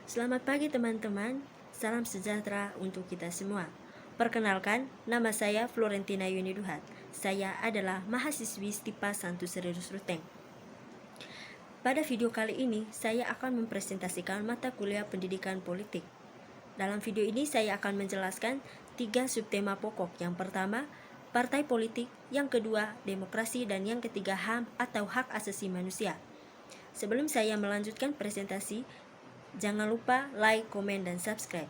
Selamat pagi teman-teman, salam sejahtera untuk kita semua. Perkenalkan, nama saya Florentina Yuniduhat. Saya adalah mahasiswi STIPA Santo Seredus Ruteng. Pada video kali ini, saya akan mempresentasikan mata kuliah pendidikan politik. Dalam video ini, saya akan menjelaskan 3 subtema pokok. Yang pertama, partai politik, yang kedua, demokrasi, dan yang ketiga, HAM atau hak asasi manusia. Sebelum saya melanjutkan presentasi, jangan lupa like, komen, dan subscribe.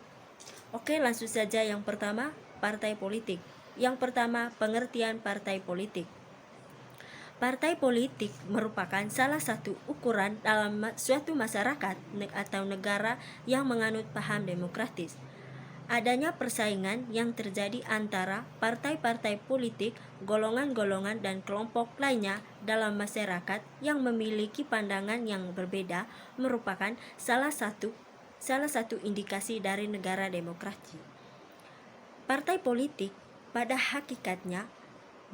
Oke, langsung saja. Yang pertama, partai politik. Yang pertama, pengertian partai politik. Partai politik merupakan salah satu ukuran dalam suatu masyarakat atau negara yang menganut paham demokratis. Adanya persaingan yang terjadi antara partai-partai politik, golongan-golongan, dan kelompok lainnya dalam masyarakat yang memiliki pandangan yang berbeda merupakan salah satu indikasi dari negara demokrasi. Partai politik pada hakikatnya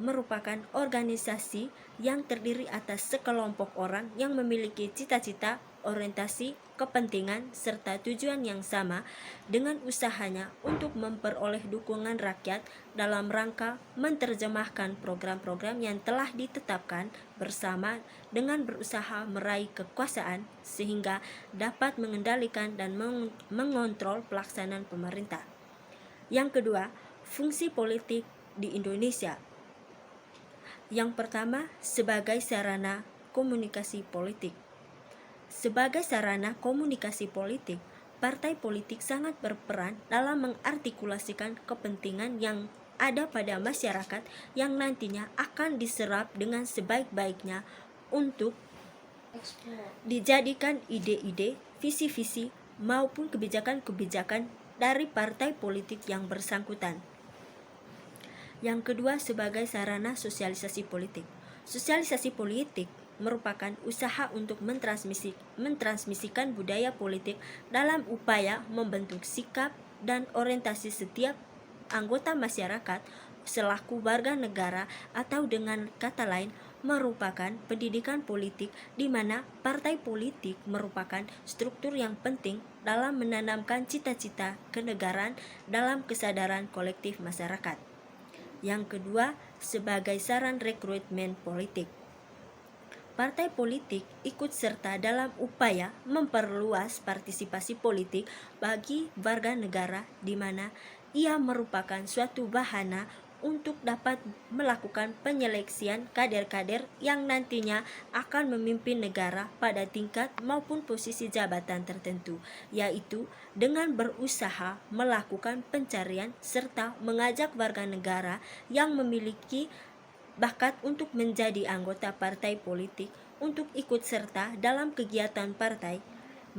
merupakan organisasi yang terdiri atas sekelompok orang yang memiliki cita-cita, orientasi, kepentingan, serta tujuan yang sama dengan usahanya untuk memperoleh dukungan rakyat dalam rangka menerjemahkan program-program yang telah ditetapkan bersama dengan berusaha meraih kekuasaan sehingga dapat mengendalikan dan mengontrol pelaksanaan pemerintah. Yang kedua, fungsi politik di Indonesia. Yang pertama, sebagai sarana komunikasi politik. Sebagai sarana komunikasi politik, partai politik sangat berperan dalam mengartikulasikan kepentingan yang ada pada masyarakat yang nantinya akan diserap dengan sebaik-baiknya untuk dijadikan ide-ide, visi-visi, maupun kebijakan-kebijakan dari partai politik yang bersangkutan. Yang kedua, sebagai sarana sosialisasi politik. Sosialisasi politik merupakan usaha untuk mentransmisikan budaya politik dalam upaya membentuk sikap dan orientasi setiap anggota masyarakat selaku warga negara, atau dengan kata lain merupakan pendidikan politik di mana partai politik merupakan struktur yang penting dalam menanamkan cita-cita kenegaraan dalam kesadaran kolektif masyarakat. Yang kedua, sebagai saran rekrutmen politik. Partai politik ikut serta dalam upaya memperluas partisipasi politik bagi warga negara di mana ia merupakan suatu wahana untuk dapat melakukan penyeleksian kader-kader yang nantinya akan memimpin negara pada tingkat maupun posisi jabatan tertentu, yaitu dengan berusaha melakukan pencarian serta mengajak warga negara yang memiliki bakat untuk menjadi anggota partai politik untuk ikut serta dalam kegiatan partai.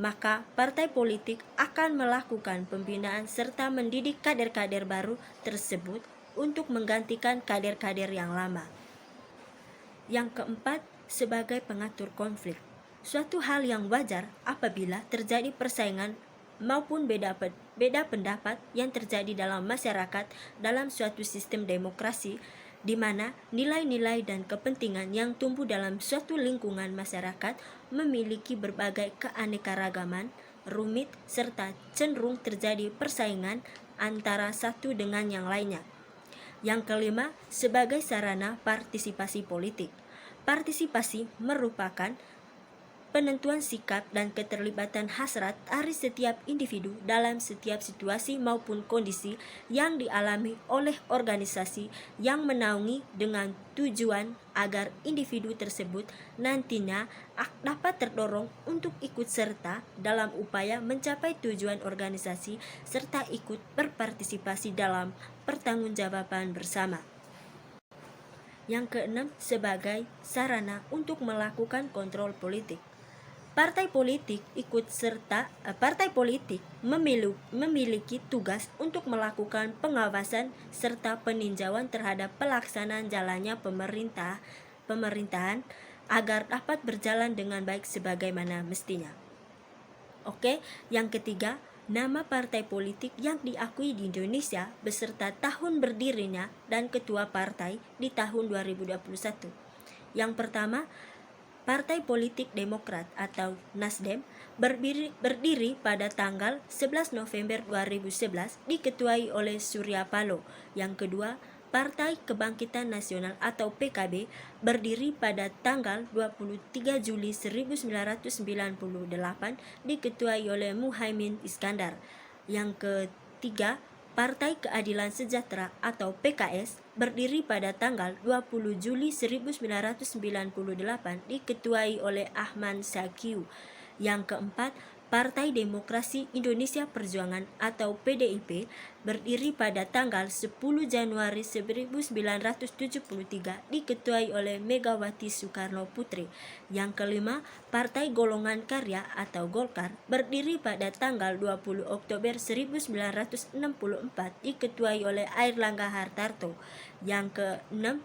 Maka partai politik akan melakukan pembinaan serta mendidik kader-kader baru tersebut untuk menggantikan kader-kader yang lama. Yang keempat, sebagai pengatur konflik. Suatu hal yang wajar apabila terjadi persaingan maupun beda pendapat yang terjadi dalam masyarakat dalam suatu sistem demokrasi di mana nilai-nilai dan kepentingan yang tumbuh dalam suatu lingkungan masyarakat memiliki berbagai keanekaragaman, rumit, serta cenderung terjadi persaingan antara satu dengan yang lainnya. Yang kelima, sebagai sarana partisipasi politik. Partisipasi merupakan penentuan sikap dan keterlibatan hasrat dari setiap individu dalam setiap situasi maupun kondisi yang dialami oleh organisasi yang menaungi dengan tujuan agar individu tersebut nantinya dapat terdorong untuk ikut serta dalam upaya mencapai tujuan organisasi serta ikut berpartisipasi dalam pertanggungjawaban bersama. Yang keenam, sebagai sarana untuk melakukan kontrol politik. Partai politik memiliki tugas untuk melakukan pengawasan serta peninjauan terhadap pelaksanaan jalannya pemerintahan agar dapat berjalan dengan baik sebagaimana mestinya. Oke, yang ketiga, nama partai politik yang diakui di Indonesia beserta tahun berdirinya dan ketua partai di tahun 2021. Yang pertama, Partai Politik Demokrat atau Nasdem berdiri pada tanggal 11 November 2011 diketuai oleh Surya Paloh. Yang kedua, Partai Kebangkitan Nasional atau PKB berdiri pada tanggal 23 Juli 1998 diketuai oleh Muhaimin Iskandar. Yang ketiga, Partai Keadilan Sejahtera atau PKS berdiri pada tanggal 20 Juli 1998 diketuai oleh Ahmad Syakiu. Yang keempat, Partai Demokrasi Indonesia Perjuangan atau PDIP berdiri pada tanggal 10 Januari 1973 diketuai oleh Megawati Soekarno Putri. Yang kelima, Partai Golongan Karya atau Golkar berdiri pada tanggal 20 Oktober 1964 diketuai oleh Airlangga Hartarto. Yang keenam,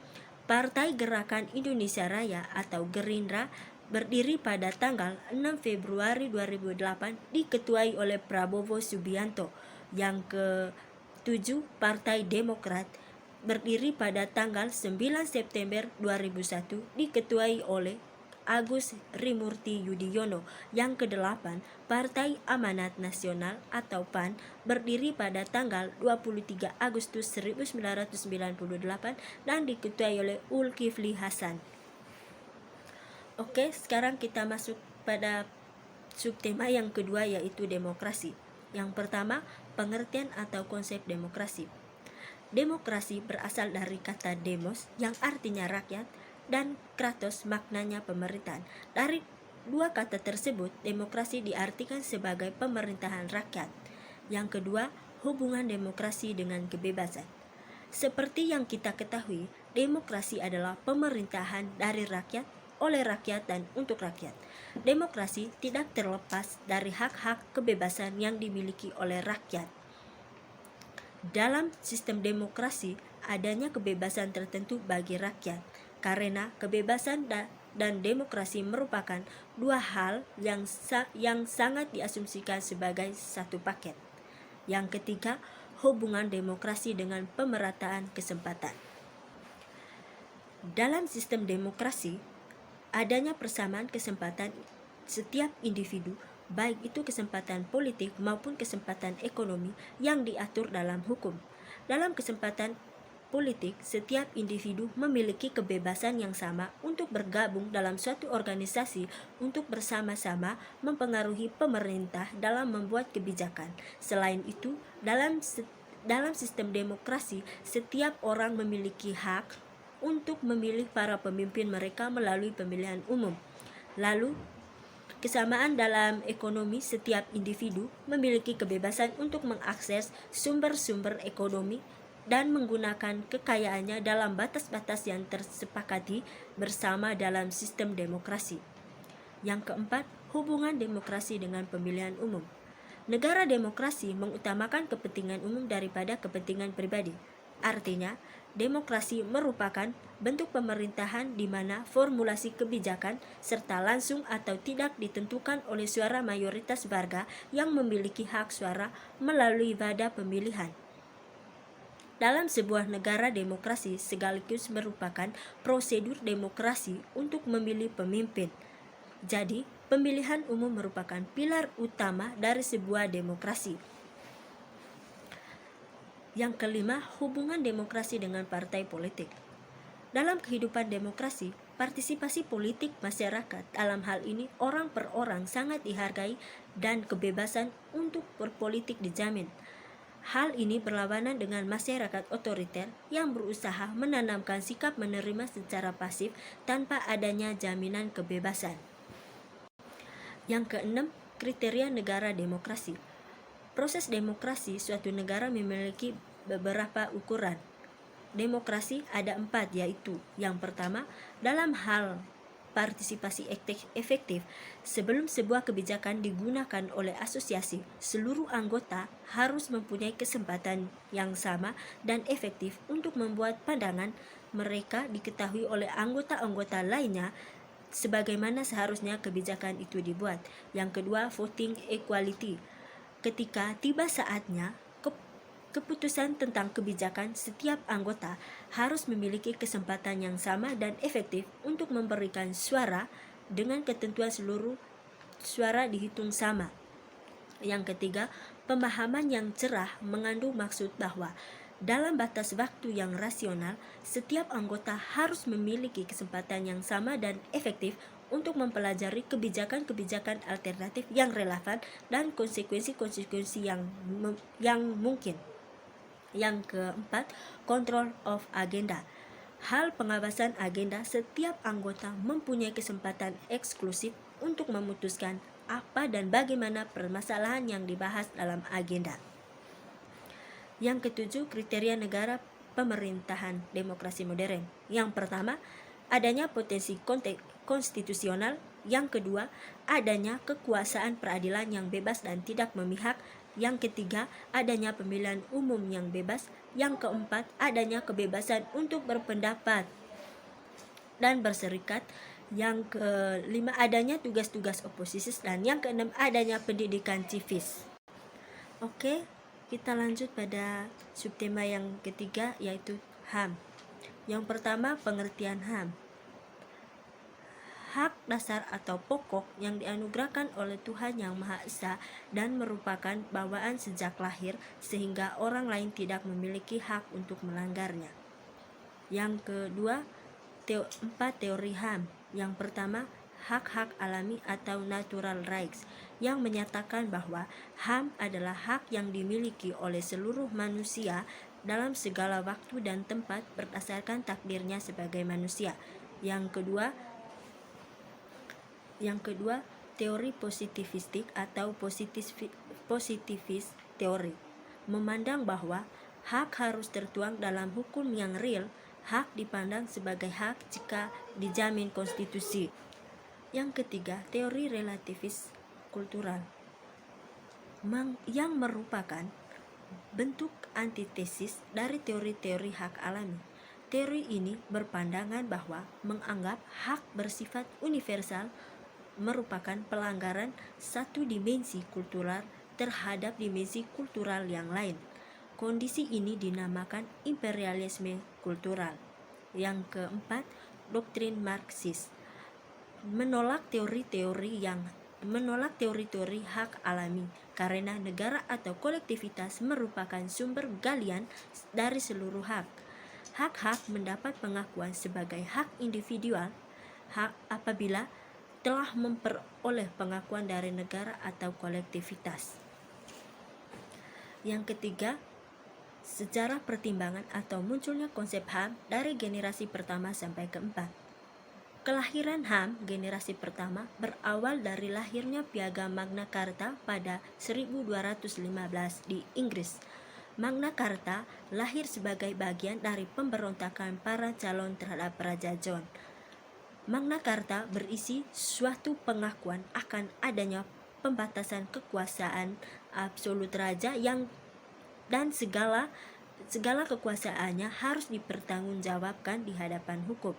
Partai Gerakan Indonesia Raya atau Gerindra berdiri pada tanggal 6 Februari 2008 diketuai oleh Prabowo Subianto. Yang ketujuh, Partai Demokrat berdiri pada tanggal 9 September 2001 diketuai oleh Agus Rimurti Yudhoyono. Yang kedelapan, Partai Amanat Nasional atau PAN berdiri pada tanggal 23 Agustus 1998 dan diketuai oleh Zulkifli Hasan. Oke, sekarang kita masuk pada subtema yang kedua, yaitu demokrasi. Yang pertama, pengertian atau konsep demokrasi. Demokrasi berasal dari kata demos yang artinya rakyat dan kratos maknanya pemerintahan. Dari dua kata tersebut, demokrasi diartikan sebagai pemerintahan rakyat. Yang kedua, hubungan demokrasi dengan kebebasan. Seperti yang kita ketahui, demokrasi adalah pemerintahan dari rakyat, oleh rakyat dan untuk rakyat. Demokrasi tidak terlepas dari hak-hak kebebasan yang dimiliki oleh rakyat. Dalam sistem demokrasi, adanya kebebasan tertentu bagi rakyat, karena kebebasan dan demokrasi merupakan dua hal yang sangat diasumsikan sebagai satu paket. Yang ketiga, hubungan demokrasi dengan pemerataan kesempatan. Dalam sistem demokrasi, adanya persamaan kesempatan setiap individu, baik itu kesempatan politik maupun kesempatan ekonomi yang diatur dalam hukum. Dalam kesempatan politik, setiap individu memiliki kebebasan yang sama untuk bergabung dalam suatu organisasi untuk bersama-sama mempengaruhi pemerintah dalam membuat kebijakan. Selain itu, dalam sistem demokrasi, setiap orang memiliki hak untuk memilih para pemimpin mereka melalui pemilihan umum. Lalu, kesamaan dalam ekonomi, setiap individu memiliki kebebasan untuk mengakses sumber-sumber ekonomi dan menggunakan kekayaannya dalam batas-batas yang tersepakati bersama dalam sistem demokrasi. Yang keempat, hubungan demokrasi dengan pemilihan umum. Negara demokrasi mengutamakan kepentingan umum daripada kepentingan pribadi. Artinya, demokrasi merupakan bentuk pemerintahan di mana formulasi kebijakan serta langsung atau tidak ditentukan oleh suara mayoritas warga yang memiliki hak suara melalui pada pemilihan. Dalam sebuah negara demokrasi sekaligus merupakan prosedur demokrasi untuk memilih pemimpin. Jadi, pemilihan umum merupakan pilar utama dari sebuah demokrasi. Yang kelima, hubungan demokrasi dengan partai politik. Dalam kehidupan demokrasi, partisipasi politik masyarakat, dalam hal ini orang per orang, sangat dihargai dan kebebasan untuk berpolitik dijamin. Hal ini berlawanan dengan masyarakat otoriter yang berusaha menanamkan sikap menerima secara pasif tanpa adanya jaminan kebebasan. Yang keenam, kriteria negara demokrasi. Proses demokrasi suatu negara memiliki beberapa ukuran. Demokrasi ada 4, yaitu yang pertama, dalam hal partisipasi efektif. Sebelum sebuah kebijakan digunakan oleh asosiasi, seluruh anggota harus mempunyai kesempatan yang sama dan efektif untuk membuat pandangan mereka diketahui oleh anggota-anggota lainnya sebagaimana seharusnya kebijakan itu dibuat. Yang kedua, voting equality. Ketika tiba saatnya keputusan tentang kebijakan, setiap anggota harus memiliki kesempatan yang sama dan efektif untuk memberikan suara dengan ketentuan seluruh suara dihitung sama. Yang ketiga, pemahaman yang cerah mengandung maksud bahwa dalam batas waktu yang rasional, setiap anggota harus memiliki kesempatan yang sama dan efektif untuk mempelajari kebijakan-kebijakan alternatif yang relevan dan konsekuensi-konsekuensi yang mungkin. Yang keempat, control of agenda. Hal pengawasan agenda, setiap anggota mempunyai kesempatan eksklusif untuk memutuskan apa dan bagaimana permasalahan yang dibahas dalam agenda. Yang ketujuh, kriteria negara pemerintahan demokrasi modern. Yang pertama, adanya potensi konstitusional. Yang kedua, adanya kekuasaan peradilan yang bebas dan tidak memihak. Yang ketiga, adanya pemilihan umum yang bebas. Yang keempat, adanya kebebasan untuk berpendapat dan berserikat. Yang kelima, adanya tugas-tugas oposisi. Dan yang keenam, adanya pendidikan civis. Oke, kita lanjut pada subtema yang ketiga, yaitu HAM. Yang pertama, pengertian HAM. Hak dasar atau pokok yang dianugerahkan oleh Tuhan Yang Maha Esa dan merupakan bawaan sejak lahir sehingga orang lain tidak memiliki hak untuk melanggarnya. Yang kedua, empat teori HAM. Yang pertama, hak-hak alami atau natural rights, yang menyatakan bahwa HAM adalah hak yang dimiliki oleh seluruh manusia dalam segala waktu dan tempat berdasarkan takdirnya sebagai manusia. Yang kedua, teori positivistik atau positivist teori, memandang bahwa hak harus tertuang dalam hukum yang real. Hak dipandang sebagai hak jika dijamin konstitusi. Yang ketiga, teori relativis kultural, yang merupakan bentuk antitesis dari teori-teori hak alami. Teori ini berpandangan bahwa menganggap hak bersifat universal merupakan pelanggaran satu dimensi kultural terhadap dimensi kultural yang lain. Kondisi ini dinamakan imperialisme kultural. Yang keempat, doktrin Marxis, menolak teori-teori hak alami karena negara atau kolektivitas merupakan sumber galian dari seluruh hak. Hak-hak mendapat pengakuan sebagai hak individual apabila telah memperoleh pengakuan dari negara atau kolektivitas. Yang ketiga, sejarah pertimbangan atau munculnya konsep HAM dari generasi pertama sampai keempat. Kelahiran HAM generasi pertama berawal dari lahirnya Piagam Magna Carta pada 1215 di Inggris. Magna Carta lahir sebagai bagian dari pemberontakan para calon terhadap Raja John. Magna Carta berisi suatu pengakuan akan adanya pembatasan kekuasaan absolut raja dan segala kekuasaannya harus dipertanggungjawabkan di hadapan hukum.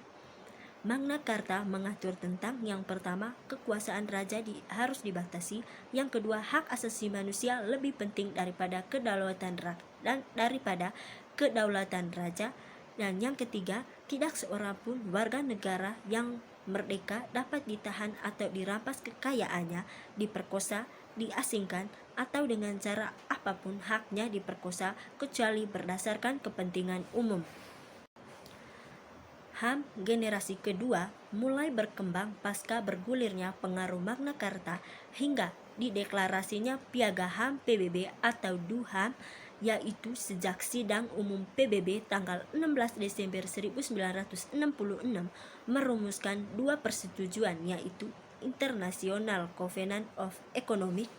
Magna Carta mengatur tentang yang pertama, kekuasaan raja harus dibatasi. Yang kedua, hak asasi manusia lebih penting daripada kedaulatan raja. Dan yang ketiga, tidak seorang pun warga negara yang merdeka dapat ditahan atau dirampas kekayaannya, diperkosa, diasingkan, atau dengan cara apapun haknya diperkosa kecuali berdasarkan kepentingan umum. HAM generasi kedua mulai berkembang pasca bergulirnya pengaruh Magna Carta hingga dideklarasinya Piagam HAM PBB atau DUHAM, yaitu sejak Sidang Umum PBB tanggal 16 Desember 1966 merumuskan dua persetujuan, yaitu International Covenant of Economic,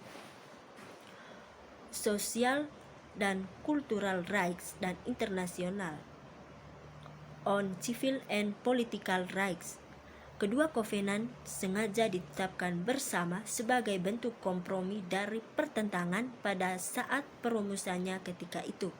Social, dan Cultural Rights dan International on Civil and Political Rights. Kedua kovenan sengaja ditetapkan bersama sebagai bentuk kompromi dari pertentangan pada saat perumusannya ketika itu.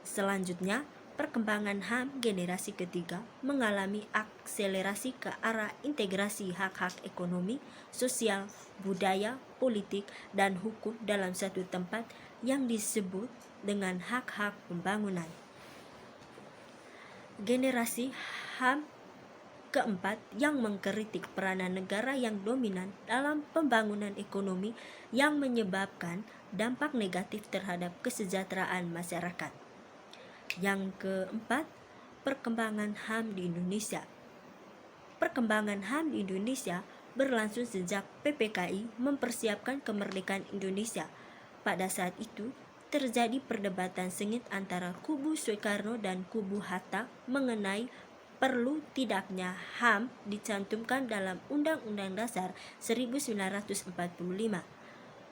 Selanjutnya, perkembangan HAM generasi ketiga mengalami akselerasi ke arah integrasi hak-hak ekonomi, sosial, budaya, politik, dan hukum dalam satu tempat yang disebut dengan hak-hak pembangunan. Generasi HAM Keempat, yang mengkritik peranan negara yang dominan dalam pembangunan ekonomi yang menyebabkan dampak negatif terhadap kesejahteraan masyarakat. Yang keempat, perkembangan HAM di Indonesia. Perkembangan HAM di Indonesia berlangsung sejak PPKI mempersiapkan kemerdekaan Indonesia. Pada saat itu, terjadi perdebatan sengit antara kubu Soekarno dan kubu Hatta mengenai perlu tidaknya HAM dicantumkan dalam Undang-Undang Dasar 1945.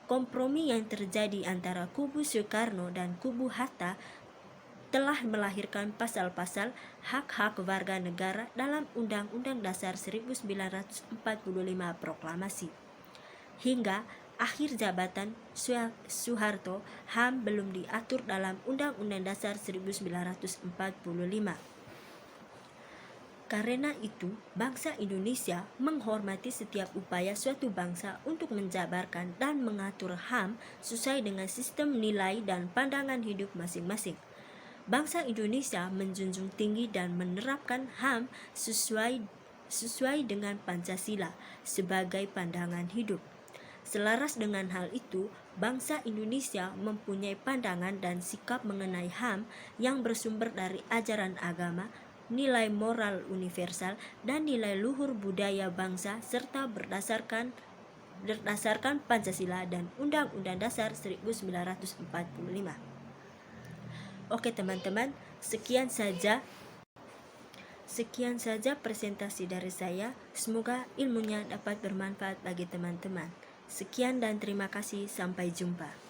Kompromi yang terjadi antara kubu Soekarno dan kubu Hatta telah melahirkan pasal-pasal hak-hak warga negara dalam Undang-Undang Dasar 1945 proklamasi. Hingga akhir jabatan Soeharto, HAM belum diatur dalam Undang-Undang Dasar 1945. Karena itu, bangsa Indonesia menghormati setiap upaya suatu bangsa untuk menjabarkan dan mengatur HAM sesuai dengan sistem nilai dan pandangan hidup masing-masing. Bangsa Indonesia menjunjung tinggi dan menerapkan HAM sesuai dengan Pancasila sebagai pandangan hidup. Selaras dengan hal itu, bangsa Indonesia mempunyai pandangan dan sikap mengenai HAM yang bersumber dari ajaran agama, nilai moral universal, dan nilai luhur budaya bangsa serta berdasarkan Pancasila dan Undang-Undang Dasar 1945. Oke teman-teman, sekian saja presentasi dari saya. Semoga ilmunya dapat bermanfaat bagi teman-teman. Sekian dan terima kasih, sampai jumpa.